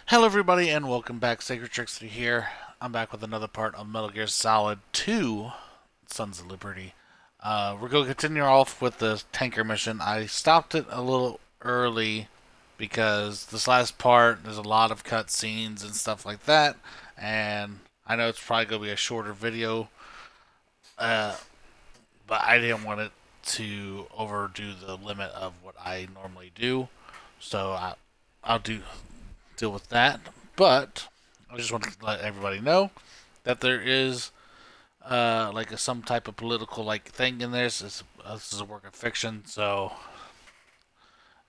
Hello, everybody, and welcome back. Sacred Trickster here. I'm back with another part of Metal Gear Solid 2 Sons of Liberty. We're going to continue off with the tanker mission. I stopped it a little early because this last part, there's a lot of cutscenes and stuff like that, and I know it's probably going to be a shorter video, uh, but I didn't want it to overdo the limit of what I normally do, so I'll deal with that. But I just want to let everybody know that there is some type of political thing in this. This is a work of fiction, so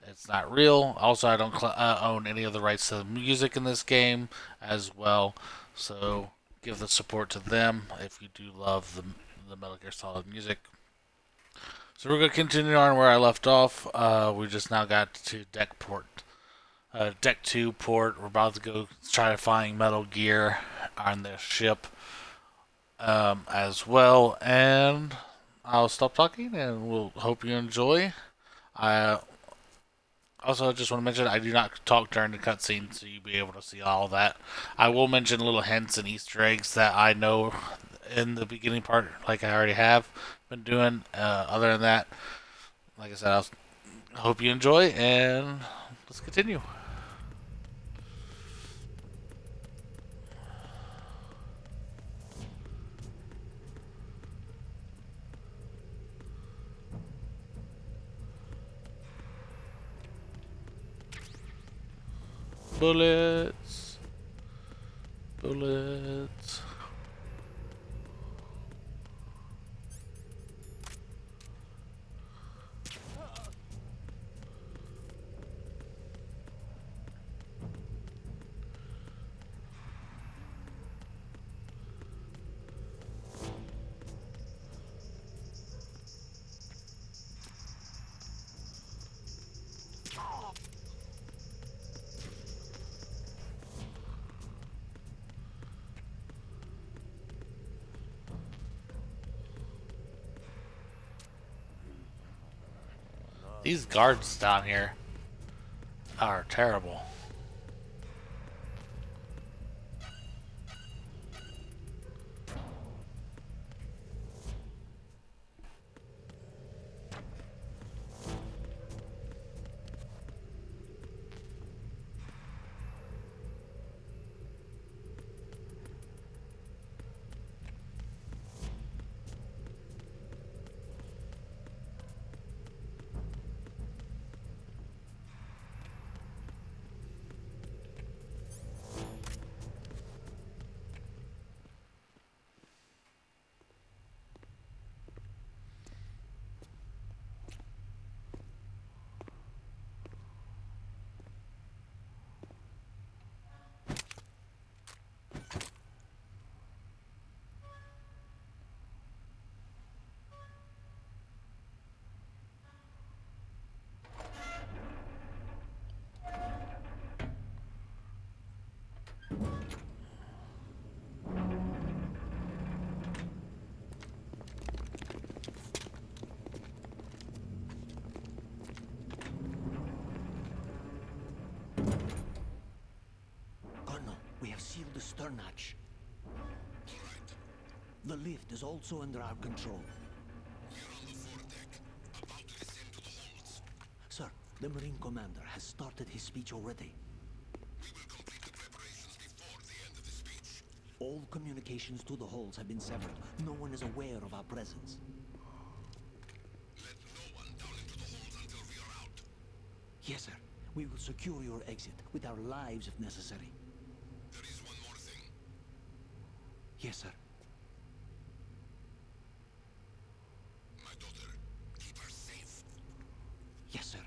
it's not real. Also, I don't own any of the rights to the music in this game as well. So give the support to them if you do love the Metal Gear Solid music. So we're gonna continue on where I left off. We just now got to Deck 2 port. We're about to go try to find Metal Gear on this ship as well. And I'll stop talking and we'll hope you enjoy. I also just want to mention I do not talk during the cutscene, so you'll be able to see all that. I will mention little hints and Easter eggs that I know in the beginning part, like I already have been doing. Other than that, like I said, I hope you enjoy and let's continue. Bullets. Bullets. These guards down here are terrible. Colonel, we have sealed the stern hatch. The lift is also under our control. Sir, the Marine Commander has started his speech already. All communications to the halls have been severed. No one is aware of our presence. Yes, sir. We will secure your exit with our lives if necessary. Yes, sir. Yes, sir.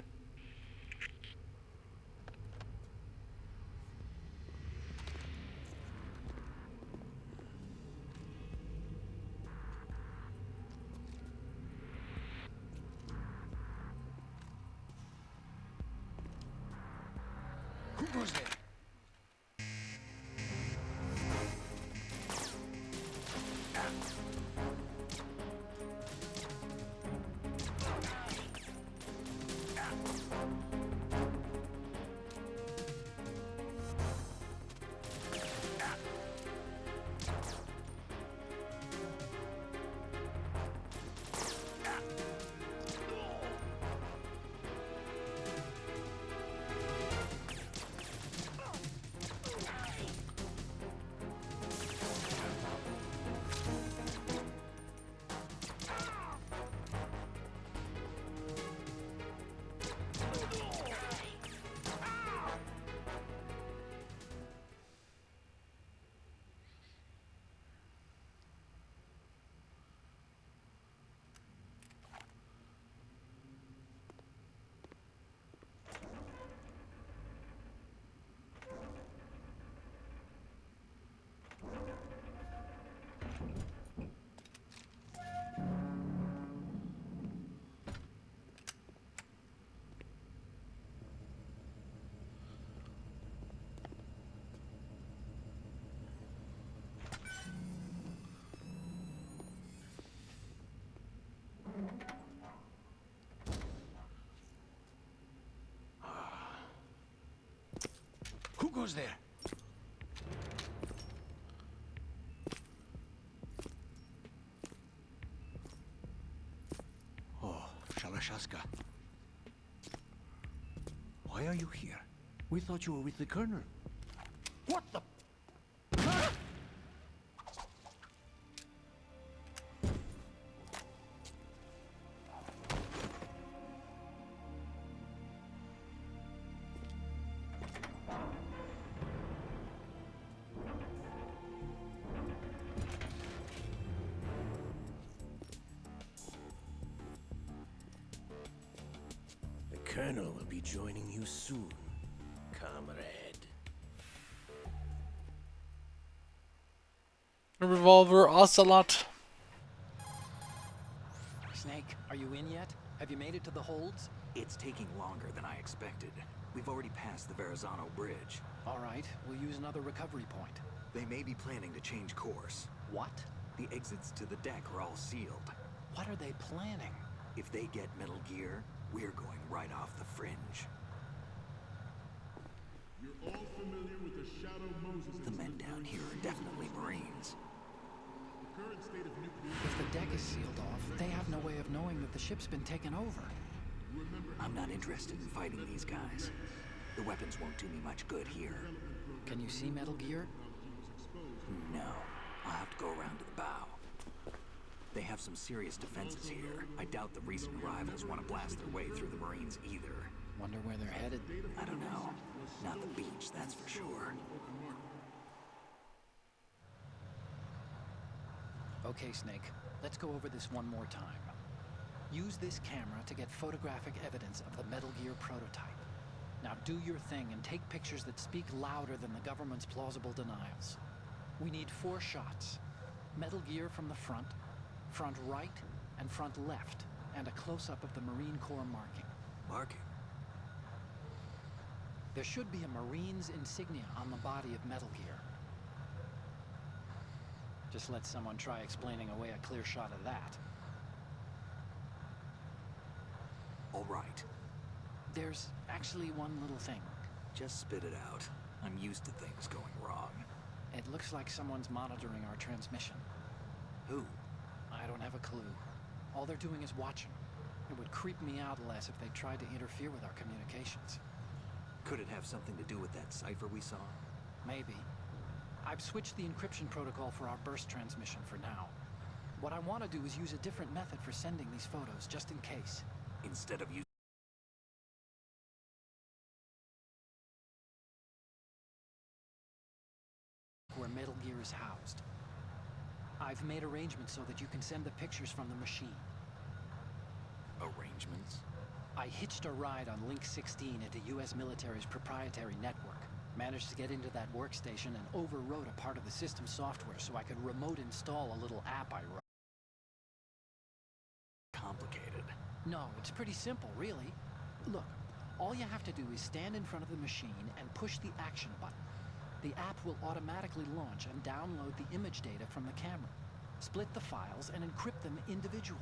Who goes there? goes there? Oh, Shalashaska. Why are you here? We thought you were with the Colonel. What the? The Colonel will be joining you soon, comrade. A revolver ocelot. Snake, are you in yet? Have you made it to the holds? It's taking longer than I expected. We've already passed the Verrazano Bridge. All right, we'll use another recovery point. They may be planning to change course. What? The exits to the deck are all sealed. What are they planning? If they get Metal Gear, we're going right off the fringe. You're all familiar with the Shadow Moses The men down here are definitely Marines. The current state of nuclear... If the deck is sealed off, they have no way of knowing that the ship's been taken over. I'm not interested in fighting these guys. The weapons won't do me much good here. Can you see Metal Gear? No. I'll have to go around to the bow. They have some serious defenses here. I doubt the recent arrivals want to blast their way through the Marines either. Wonder where they're headed. I don't know. Not the beach, that's for sure. Okay, Snake, let's go over this one more time. Use this camera to get photographic evidence of the Metal Gear prototype. Now do your thing and take pictures that speak louder than the government's plausible denials. We need 4 shots. Metal Gear from the front right, and front left, and a close-up of the Marine Corps marking. Marking? There should be a Marine's insignia on the body of Metal Gear. Just let someone try explaining away a clear shot of that. All right. There's actually one little thing. Just spit it out. I'm used to things going wrong. It looks like someone's monitoring our transmission. Who? I don't have a clue. All they're doing is watching. It would creep me out less if they tried to interfere with our communications. Could it have something to do with that cipher we saw? Maybe. I've switched the encryption protocol for our burst transmission for now. What I want to do is use a different method for sending these photos, just in case. Instead of using where Metal Gear is housed. I've made arrangements so that you can send the pictures from the machine. arrangements? I hitched a ride on Link 16 into U.S. military's proprietary network. Managed to get into that workstation and overwrote a part of the system software so I could remote install a little app I wrote. Complicated. No, it's pretty simple, really. Look, all you have to do is stand in front of the machine and push the action button. The app will automatically launch and download the image data from the camera, split the files, and encrypt them individually.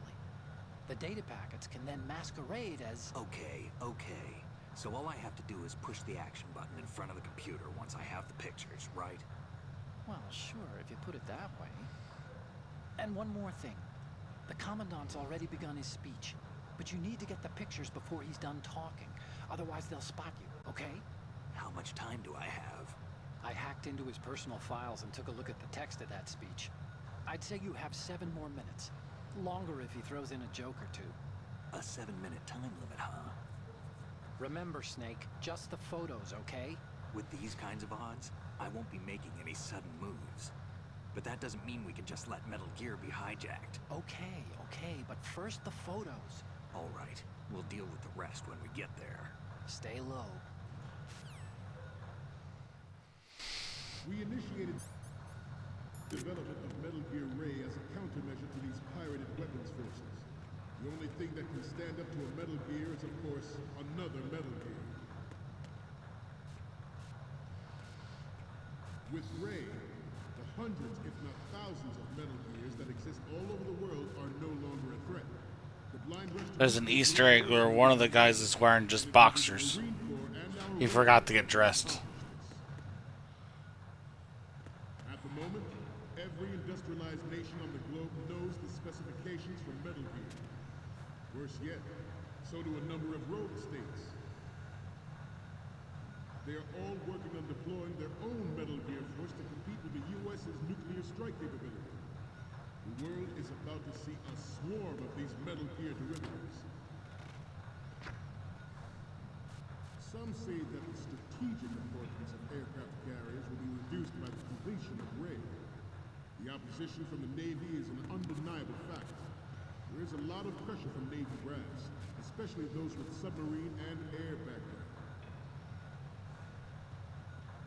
The data packets can then masquerade as... Okay. So all I have to do is push the action button in front of the computer once I have the pictures, right? Well, sure, if you put it that way. And one more thing. The Commandant's already begun his speech, but you need to get the pictures before he's done talking. Otherwise, they'll spot you, okay? How much time do I have? I hacked into his personal files and took a look at the text of that speech. I'd say you have 7 more minutes. Longer if he throws in a joke or two. A 7-minute time limit, huh? Remember, Snake, just the photos, okay? With these kinds of odds, I won't be making any sudden moves. But that doesn't mean we can just let Metal Gear be hijacked. Okay, but first the photos. All right, we'll deal with the rest when we get there. Stay low. We initiated development of Metal Gear Ray as a countermeasure to these pirated weapons forces. The only thing that can stand up to a Metal Gear is, of course, another Metal Gear. With Ray, the hundreds, if not thousands, of Metal Gears that exist all over the world are no longer a threat. The blind There's an Easter egg where one of the guys is wearing just boxers. He forgot to get dressed. So do a number of rogue states. They are all working on deploying their own Metal Gear force to compete with the U.S.'s nuclear strike capability. The world is about to see a swarm of these Metal Gear derivatives. Some say that the strategic importance of aircraft carriers will be reduced by the completion of Ray. The opposition from the Navy is an undeniable fact. There is a lot of pressure from Navy brass, especially those with submarine and air background.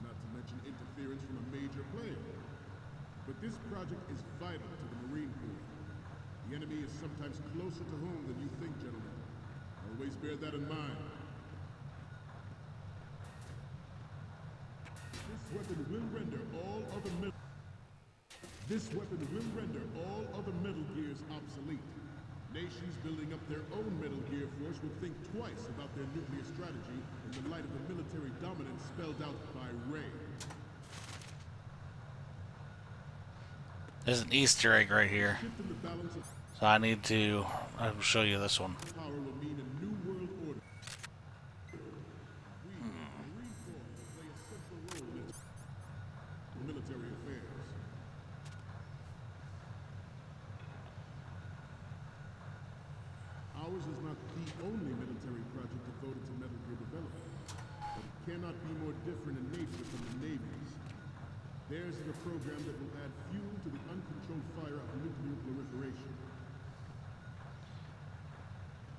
Not to mention interference from a major player. But this project is vital to the Marine Corps. The enemy is sometimes closer to home than you think, gentlemen. Always bear that in mind. This weapon will render all other Metal Gears obsolete. Nations building up their own Metal Gear force would think twice about their nuclear strategy in the light of the military dominance spelled out by Ray. There's an Easter egg right here. Shift in the balance of So I need to show you this one. power will mean a new world order. We, the Marine Corps, will play a central role in its military affairs. Ours is not the only military project devoted to Metal Gear development, but it cannot be more different in nature from the Navy's. Theirs is a program that will add fuel to the uncontrolled fire of nuclear proliferation.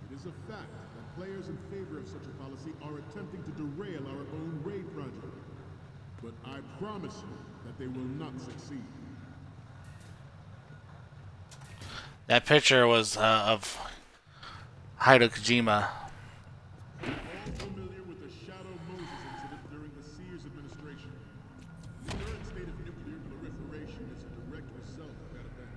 It is a fact that players in favor of such a policy are attempting to derail our own Ray project. But I promise you that they will not succeed. That picture was of Hideo Kojima. All familiar with the Shadow Moses incident during the Sears administration. The current state of nuclear proliferation is a direct result of that event.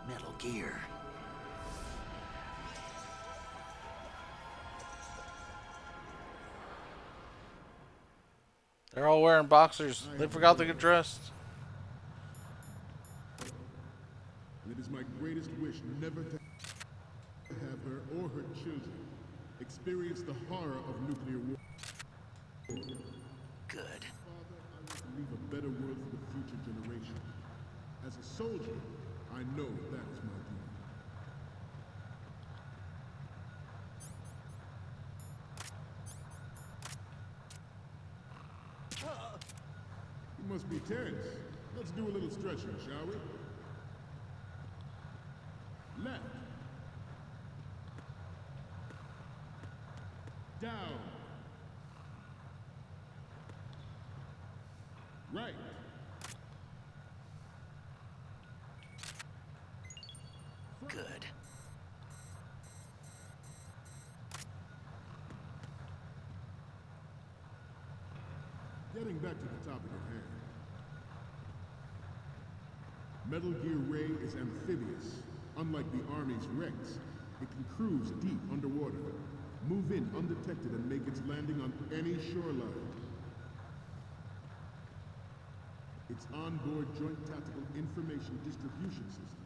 Metal Gear. They're all wearing boxers. They forgot to get dressed. And it is my greatest wish never to have her or her children experience the horror of nuclear war. Good. Father, I want to leave a better world for the future generation. As a soldier, I know that is my duty. You must be tense. Let's do a little stretching, shall we? Left. Down. Right. Good. Getting back to the topic at hand. Metal Gear Ray is amphibious. Unlike the Army's Rex, it can cruise deep underwater, move in undetected and make its landing on any shoreline. Its onboard Joint Tactical Information Distribution System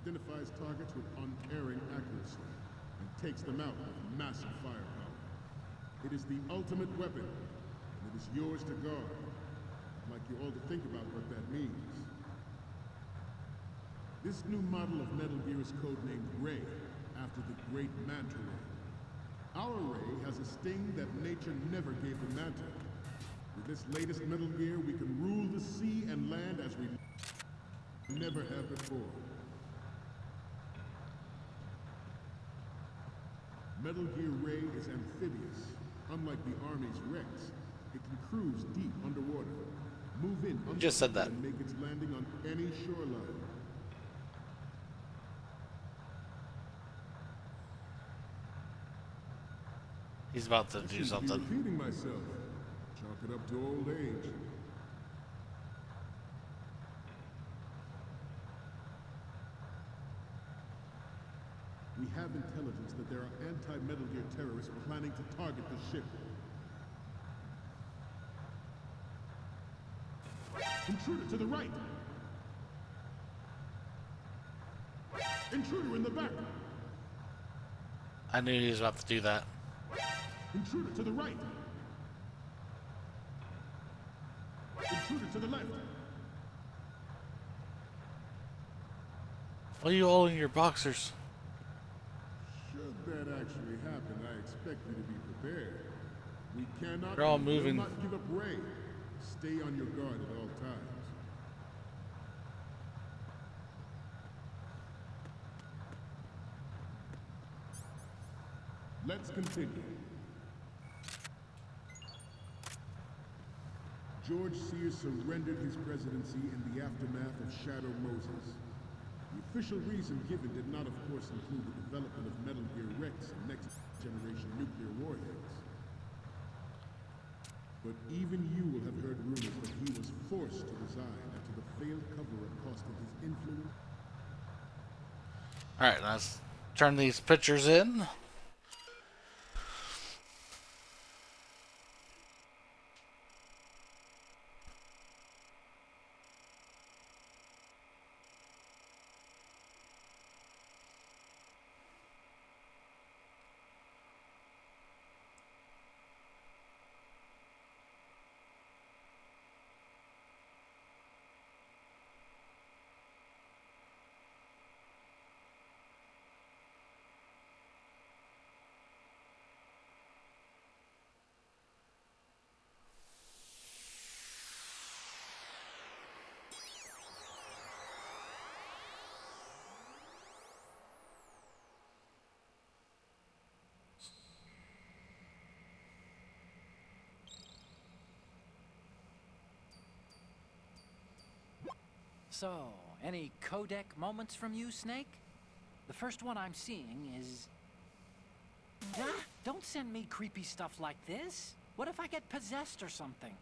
identifies targets with unerring accuracy and takes them out with massive firepower. It is the ultimate weapon, and it is yours to guard. I'd like you all to think about what that means. This new model of Metal Gear is codenamed Ray, after the great Manta Ray. Our Ray has a sting that nature never gave the Manta. With this latest Metal Gear, we can rule the sea and land as we never have before. Metal Gear Ray is amphibious. Unlike the Army's Rex, it can cruise deep underwater, move in You just said that. and make its landing on any shoreline. He's about to I do seem to be something. repeating myself. Chalk it up to old age. We have intelligence that there are anti-Metal Gear terrorists planning to target the ship. Intruder to the right! Intruder in the back! I knew he was about to do that. Intruder to the right! Intruder to the left! Why are you all in your boxers? Should that actually happen, I expect you to be prepared. We cannot They're all and will moving. not give up Ray. Stay on your guard at all times. Let's continue. George Sears surrendered his presidency in the aftermath of Shadow Moses. The official reason given did not, of course, include the development of Metal Gear Rex and next-generation nuclear warheads. But even you will have heard rumors that he was forced to resign after the failed cover-up costed his influence. Alright, let's turn these pictures in. So, any codec moments from you, Snake? The first one I'm seeing is... Ah, don't send me creepy stuff like this. What if I get possessed or something?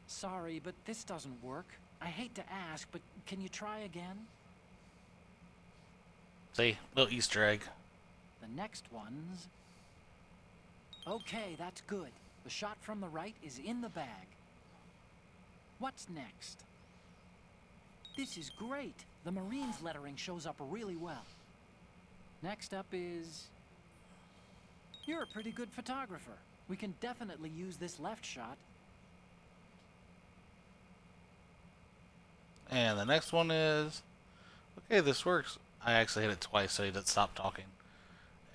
Sorry, but this doesn't work. I hate to ask, but can you try again? See, little Easter egg. The next one's... Okay, that's good. The shot from the right is in the bag. What's next? This is great. The Marines lettering shows up really well. Next up is... You're a pretty good photographer. We can definitely use this left shot. And the next one is... Okay, this works. I actually hit it twice so he didn't stop talking.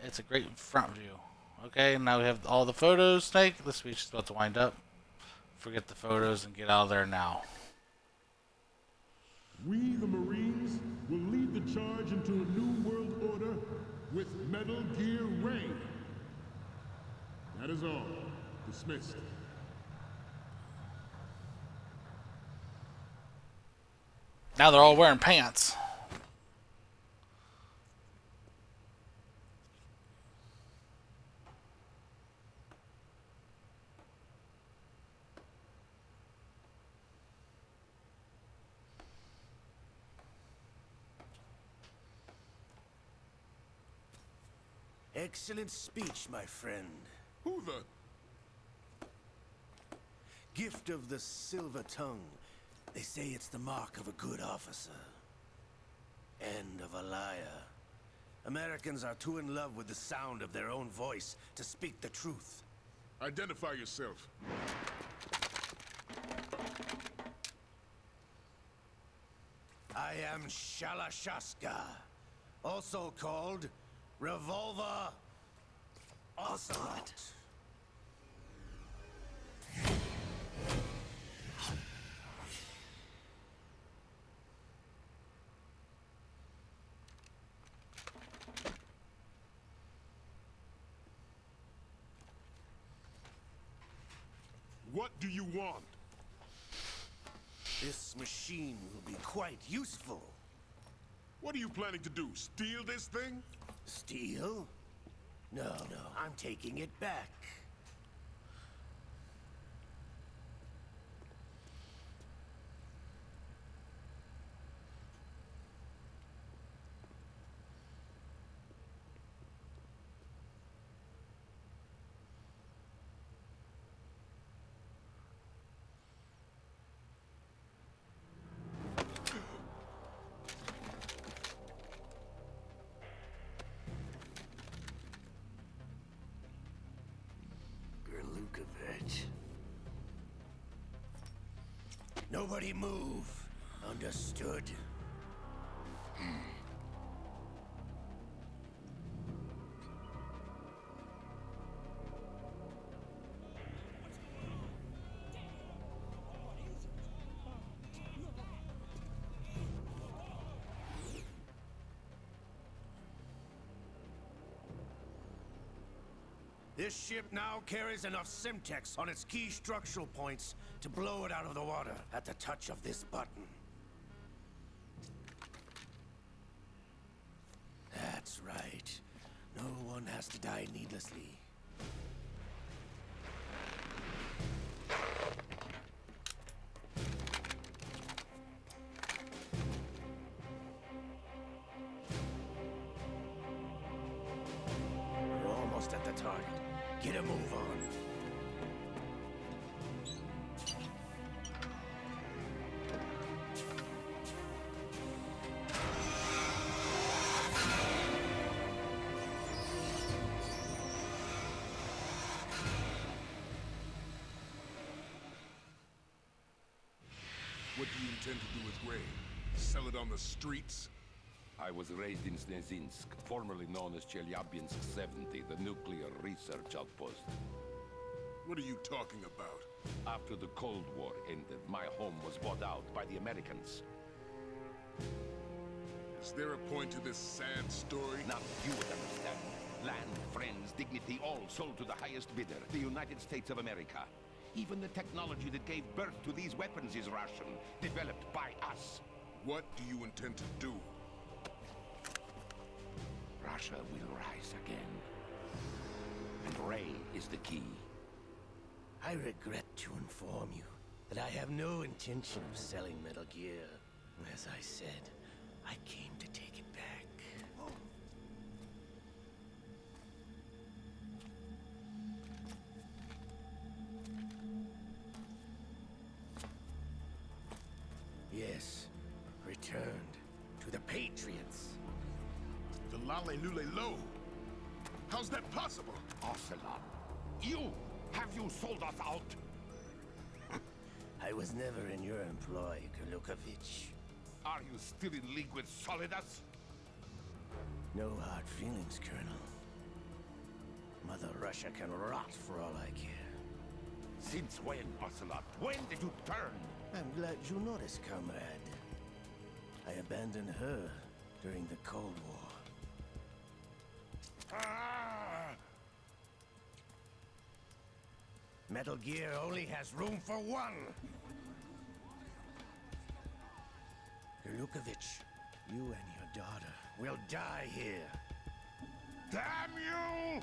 It's a great front view. Okay, now we have all the photos, Snake. The speech is about to wind up. Forget the photos and get out of there now. We, the Marines, will lead the charge into a new world order with Metal Gear Ray. That is all. Dismissed. Now they're all wearing pants. Excellent speech, my friend. Who the... Gift of the silver tongue. They say it's the mark of a good officer. And of a liar. Americans are too in love with the sound of their own voice to speak the truth. Identify yourself. I am Shalashaska, also called Revolver Ocelot. What do you want? This machine will be quite useful. What are you planning to do? Steal this thing? Steal? No, I'm taking it back. Nobody move. Understood? This ship now carries enough Simtex on its key structural points to blow it out of the water at the touch of this button. That's right. No one has to die needlessly. We're almost at the target. Get a move on. What do you intend to do with Gray? Sell it on the streets? I was raised in Snezinsk, formerly known as Chelyabinsk 70, the nuclear research outpost. What are you talking about? After the Cold War ended, my home was bought out by the Americans. Is there a point to this sad story? Now you would understand. Land, friends, dignity, all sold to the highest bidder, the United States of America. Even the technology that gave birth to these weapons is Russian, developed by us. What do you intend to do? Russia will rise again. And Ray is the key. I regret to inform you that I have no intention of selling Metal Gear. As I said, I came to take it back. Yes, returned to the Patriots. The Lale Lule Lo? How's that possible? Ocelot, you! Have you sold us out? I was never in your employ, Kurlukovich. Are you still in league with Solidus? No hard feelings, Colonel. Mother Russia can rot for all I care. Since when, Ocelot? When did you turn? I'm glad you noticed, comrade. I abandoned her during the Cold War. Ah! Metal Gear only has room for one! Kurlukovich, you and your daughter will die here. Damn you!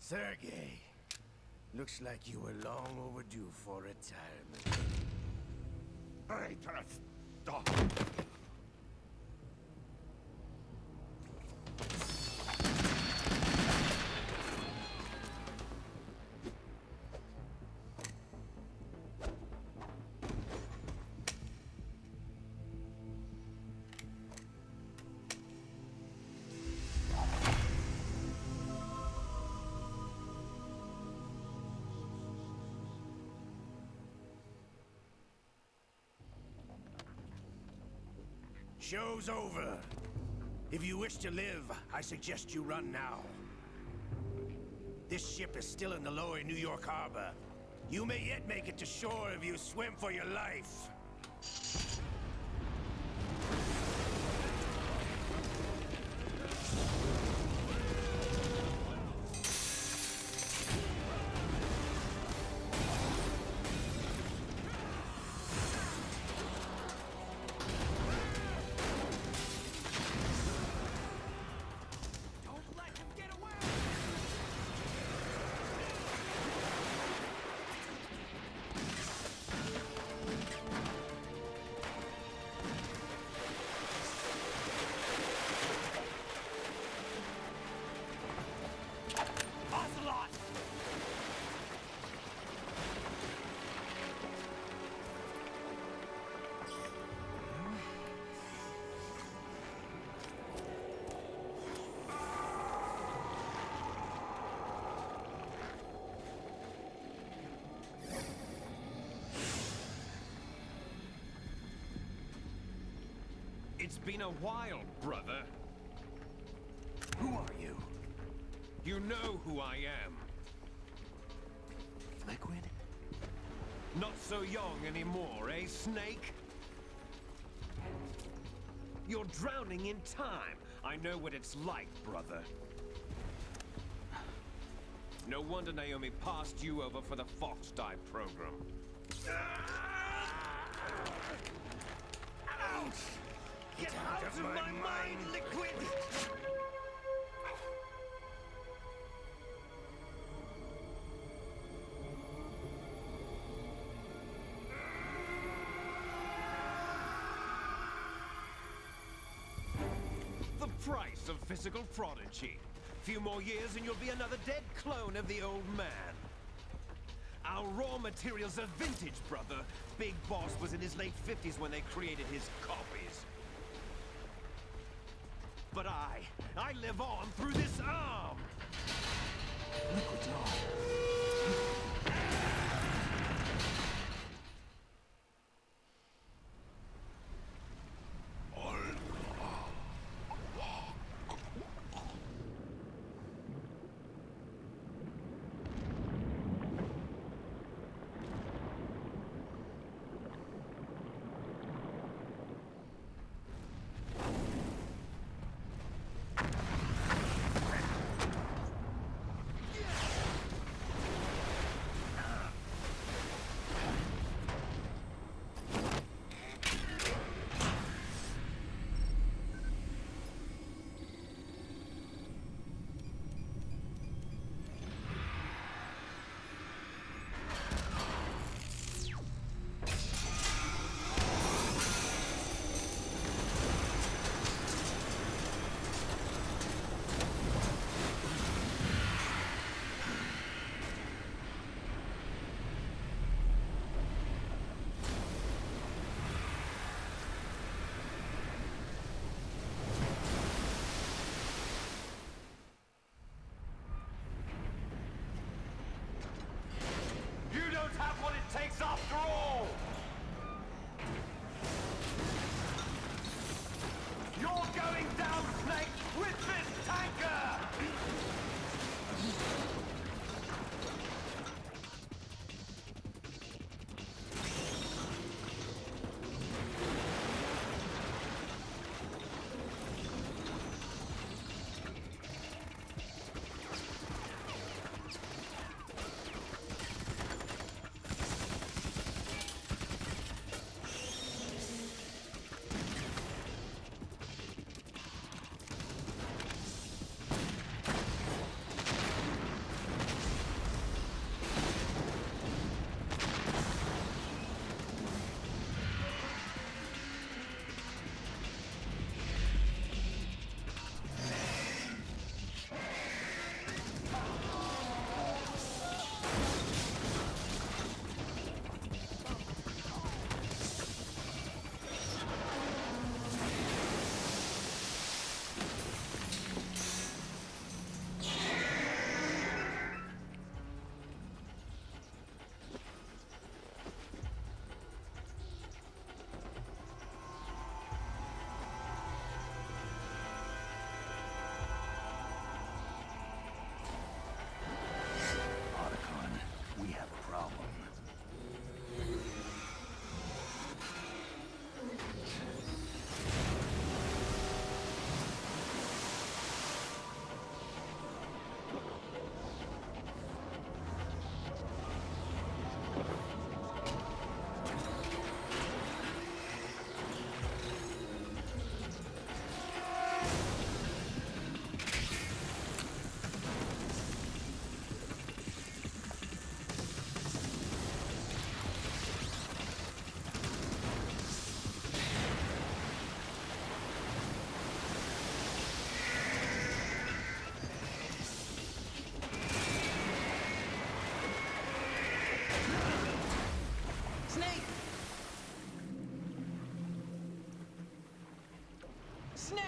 Sergei, looks like you were long overdue for retirement. Traitorous dog! Show's over. If you wish to live, I suggest you run now. This ship is still in the lower New York harbor. You may yet make it to shore if you swim for your life. It's been a while, brother. Who are you? You know who I am. Liquid? Not so young anymore, eh, Snake? You're drowning in time. I know what it's like, brother. No wonder Naomi passed you over for the Fox Dive program. Ouch! Get out of my mind, Liquid! The price of physical prodigy. Few more years and you'll be another dead clone of the old man. Our raw materials are vintage, brother. Big Boss was in his late 50s when they created his copies. But I live on through this arm! Liquid's on. You don't have what it takes after all! You're going down, Snake, with this tanker! Otacon, we have a problem. Snake! Snake!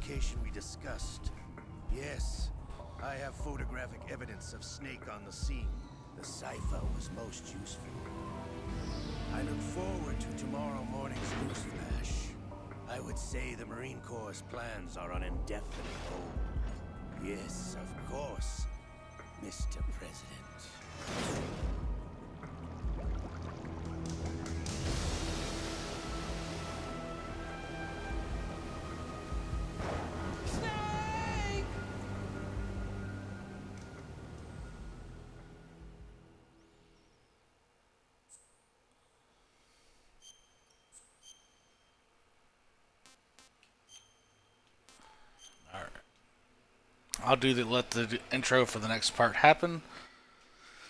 location we discussed. Yes, I have photographic evidence of Snake on the scene. The cipher was most useful. I look forward to tomorrow morning's news flash. I would say the Marine Corps' plans are on indefinite hold. Yes, of course, Mr. President. I'll let the intro for the next part happen,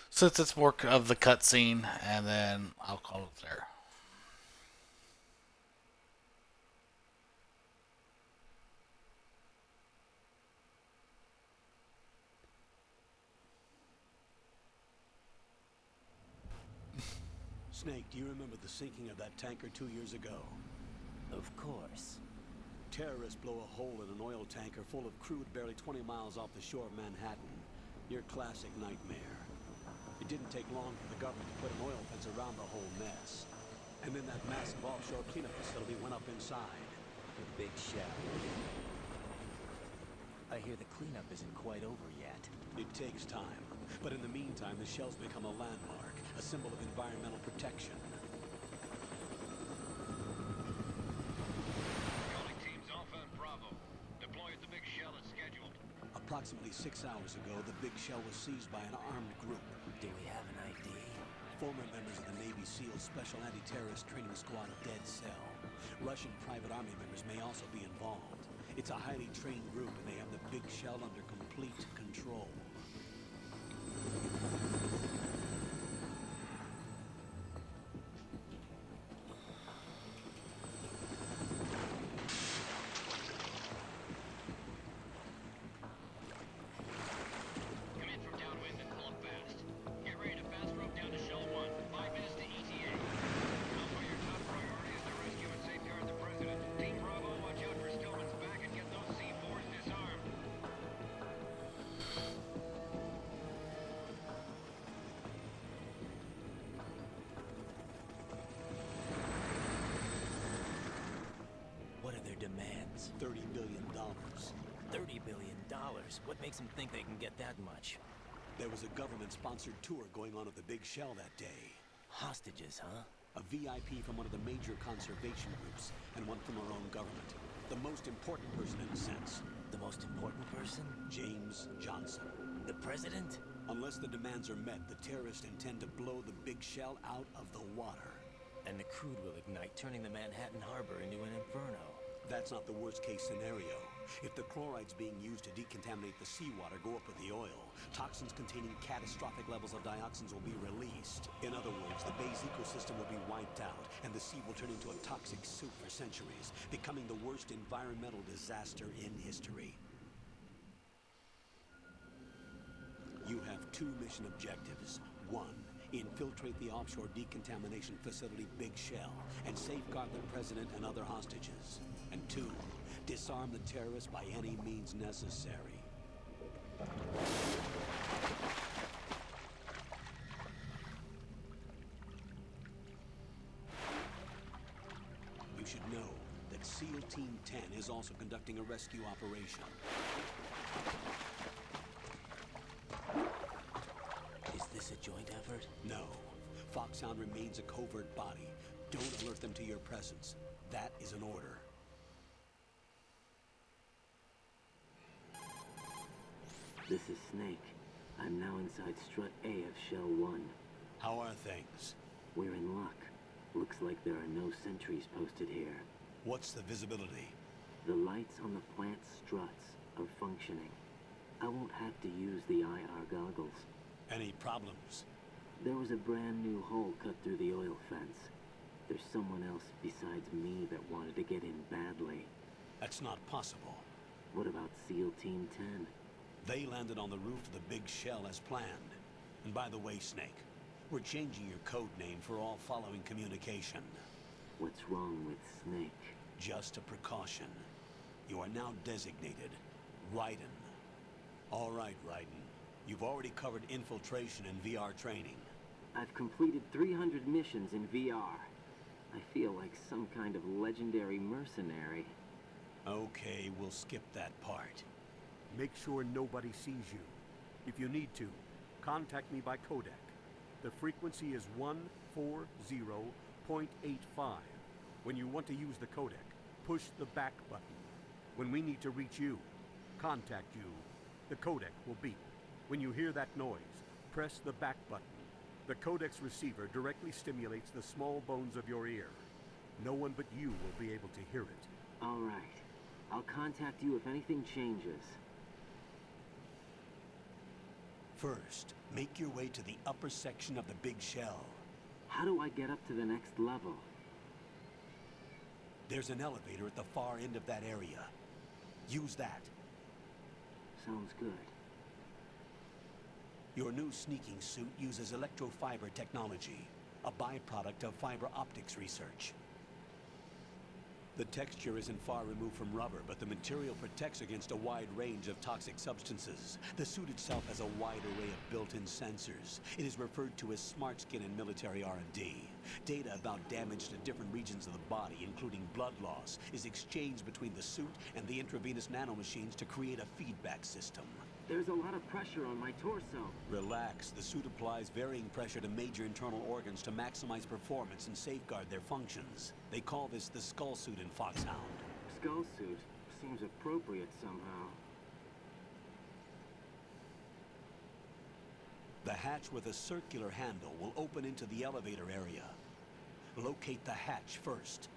since it's more of the cutscene, and then I'll call it there. Snake, do you remember the sinking of that tanker 2 years ago? Of course. Terrorists blow a hole in an oil tanker full of crude barely 20 miles off the shore of Manhattan. Your classic nightmare. It didn't take long for the government to put an oil fence around the whole mess. And then that massive offshore cleanup facility went up inside. The Big Shell. I hear the cleanup isn't quite over yet. It takes time. But in the meantime, the shell's become a landmark, a symbol of environmental protection. Approximately 6 hours ago, the Big Shell was seized by an armed group. Do we have an ID? Former members of the Navy SEALs Special Anti-Terrorist Training Squad of Dead Cell. Russian private army members may also be involved. It's a highly trained group, and they have the Big Shell under complete control. Demands. $30 billion. $30 billion? What makes them think they can get that much? There was a government-sponsored tour going on at the Big Shell that day. Hostages, huh? A VIP from one of the major conservation groups, and one from our own government. The most important person in a sense. The most important person? James Johnson. The president? Unless the demands are met, the terrorists intend to blow the Big Shell out of the water. And the crude will ignite, turning the Manhattan Harbor into an inferno. That's not the worst-case scenario. If the chlorides being used to decontaminate the seawater go up with the oil, toxins containing catastrophic levels of dioxins will be released. In other words, the bay's ecosystem will be wiped out, and the sea will turn into a toxic soup for centuries, becoming the worst environmental disaster in history. You have 2 mission objectives. 1. Infiltrate the offshore decontamination facility Big Shell and safeguard the president and other hostages. And 2, disarm the terrorists by any means necessary. You should know that SEAL Team 10 is also conducting a rescue operation. Is this a joint effort? No. Foxhound remains a covert body. Don't alert them to your presence. That is an order. This is Snake. I'm now inside Strut A of Shell 1. How are things? We're in luck. Looks like there are no sentries posted here. What's the visibility? The lights on the plant struts are functioning. I won't have to use the IR goggles. Any problems? There was a brand new hole cut through the oil fence. There's someone else besides me that wanted to get in badly. That's not possible. What about SEAL Team 10? They landed on the roof of the Big Shell as planned. And by the way, Snake, we're changing your code name for all following communication. What's wrong with Snake? Just a precaution. You are now designated Raiden. All right, Raiden. You've already covered infiltration and VR training. I've completed 300 missions in VR. I feel like some kind of legendary mercenary. Okay, we'll skip that part. Make sure nobody sees you. If you need to, contact me by codec. The frequency is 140.85. When you want to use the codec, push the back button. When we need to reach you, contact you, the codec will beep. When you hear that noise, press the back button. The codec's receiver directly stimulates the small bones of your ear. No one but you will be able to hear it. All right. I'll contact you if anything changes. First, make your way to the upper section of the big shell. How do I get up to the next level? There's an elevator at the far end of that area. Use that. Sounds good. Your new sneaking suit uses electrofiber technology, a byproduct of fiber optics research. The texture isn't far removed from rubber, but the material protects against a wide range of toxic substances. The suit itself has a wide array of built-in sensors. It is referred to as smart skin in military R&D. Data about damage to different regions of the body, including blood loss, is exchanged between the suit and the intravenous nanomachines to create a feedback system. There's a lot of pressure on my torso. Relax. The suit applies varying pressure to major internal organs to maximize performance and safeguard their functions. They call this the skull suit in Foxhound. Skull suit seems appropriate somehow. The hatch with a circular handle will open into the elevator area. Locate the hatch first.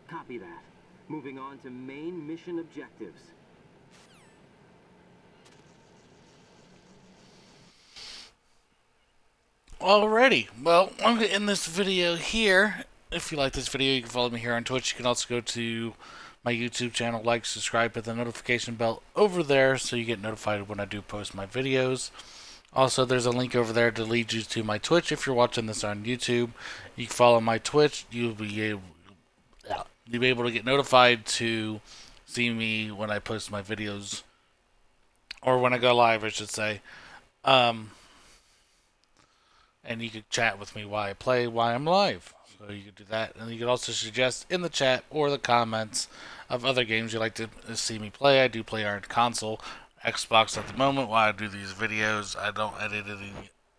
Copy that. Moving on to main mission objectives. Alrighty, well, I'm going to end this video here. If you like this video, you can follow me here on Twitch. You can also go to my YouTube channel, like, subscribe, hit the notification bell over there so you get notified when I do post my videos. Also, there's a link over there to lead you to my Twitch. If you're watching this on YouTube, you can follow my Twitch. You'll be able to get notified to see me when I post my videos, or when I go live, I should say. And you can chat with me while I play, while I'm live. So you can do that. And you can also suggest in the chat or the comments of other games you'd like to see me play. I do play on console, Xbox at the moment while I do these videos. I don't edit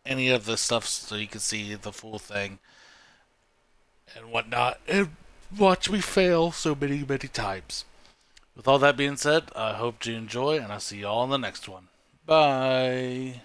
any of the stuff so you can see the full thing and whatnot. And watch me fail so many times. With all that being said, I hope you enjoy, and I'll see you all in the next one. Bye.